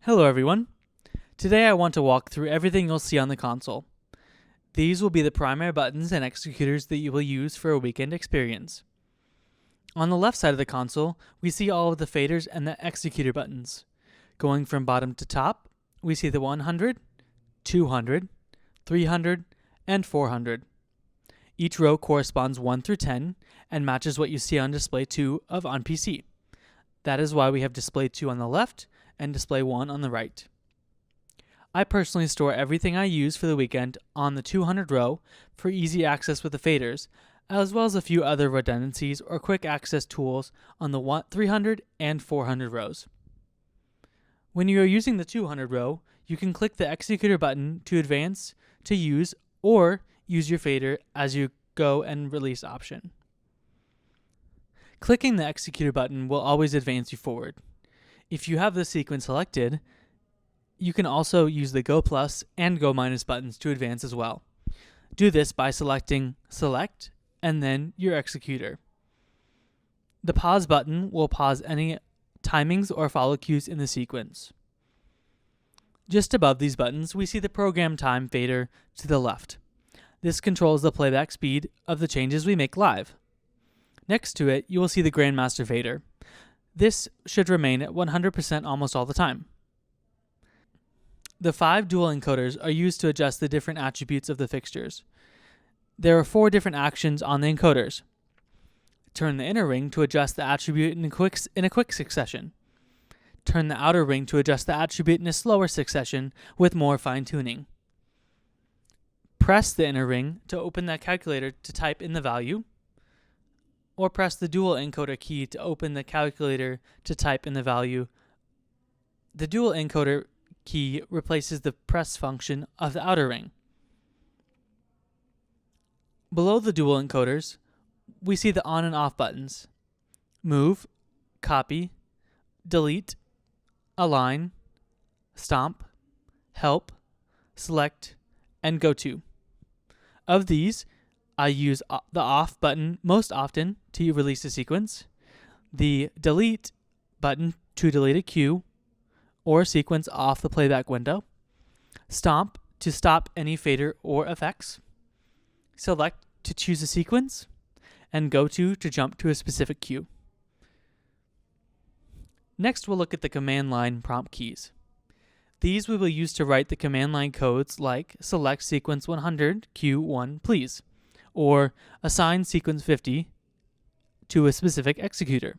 Hello everyone. Today I want to walk through everything you'll see on the console. These will be the primary buttons and executors that you will use for a weekend experience. On the left side of the console, we see all of the faders and the executor buttons. Going from bottom to top, we see the 100, 200, 300, and 400. Each row corresponds 1 through 10 and matches what you see on display 2 on PC. That is why we have display 2 on the left and display 1 on the right. I personally store everything I use for the weekend on the 200 row for easy access with the faders, as well as a few other redundancies or quick access tools on the 300 and 400 rows. When you are using the 200 row, you can click the executor button to advance to use or use your fader as you go and release option. Clicking the executor button will always advance you forward. If you have the sequence selected, you can also use the Go Plus and Go Minus buttons to advance as well. Do this by selecting Select and then your executor. The Pause button will pause any timings or follow cues in the sequence. Just above these buttons, we see the Program Time fader to the left. This controls the playback speed of the changes we make live. Next to it, you will see the Grandmaster fader. This should remain at 100% almost all the time. The 5 dual encoders are used to adjust the different attributes of the fixtures. There are 4 different actions on the encoders. Turn the inner ring to adjust the attribute in a quick succession. Turn the outer ring to adjust the attribute in a slower succession with more fine-tuning. Press the inner ring to open the calculator to type in the value, or press the dual encoder key to open the calculator to type in the value. The dual encoder key replaces the press function of the outer ring. Below the dual encoders, we see the on and off buttons: move, copy, delete, align, stomp, help, select, and go to. Of these, I use the off button most often to release a sequence, the delete button to delete a cue or sequence off the playback window, stomp to stop any fader or effects, select to choose a sequence, and go to jump to a specific cue. Next, we'll look at the command line prompt keys. These we will use to write the command line codes like select sequence 100 Q1 please, or assign sequence 50 to a specific executor.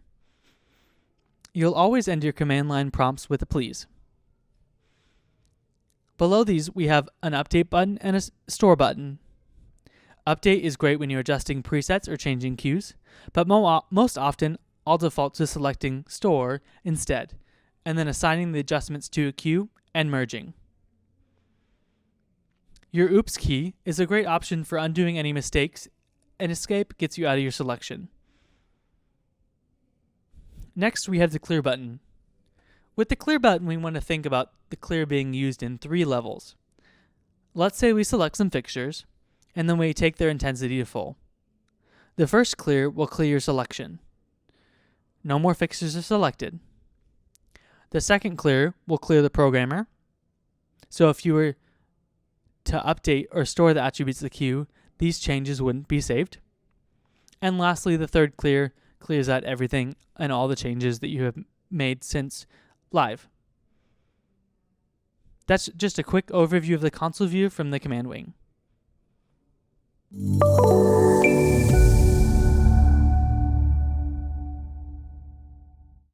You'll always end your command line prompts with a please. Below these, we have an update button and a store button. Update is great when you're adjusting presets or changing cues, but most often I'll default to selecting store instead, and then assigning the adjustments to a cue and merging. Your oops key is a great option for undoing any mistakes, and escape gets you out of your selection. Next, we have the clear button. With the clear button, we want to think about the clear being used in 3 levels. Let's say we select some fixtures, and then we take their intensity to full. The first clear will clear your selection. No more fixtures are selected. The second clear will clear the programmer. So if you were to update or store the attributes of the queue, these changes wouldn't be saved. And lastly, the third clear clears out everything and all the changes that you have made since live. That's just a quick overview of the console view from the command wing.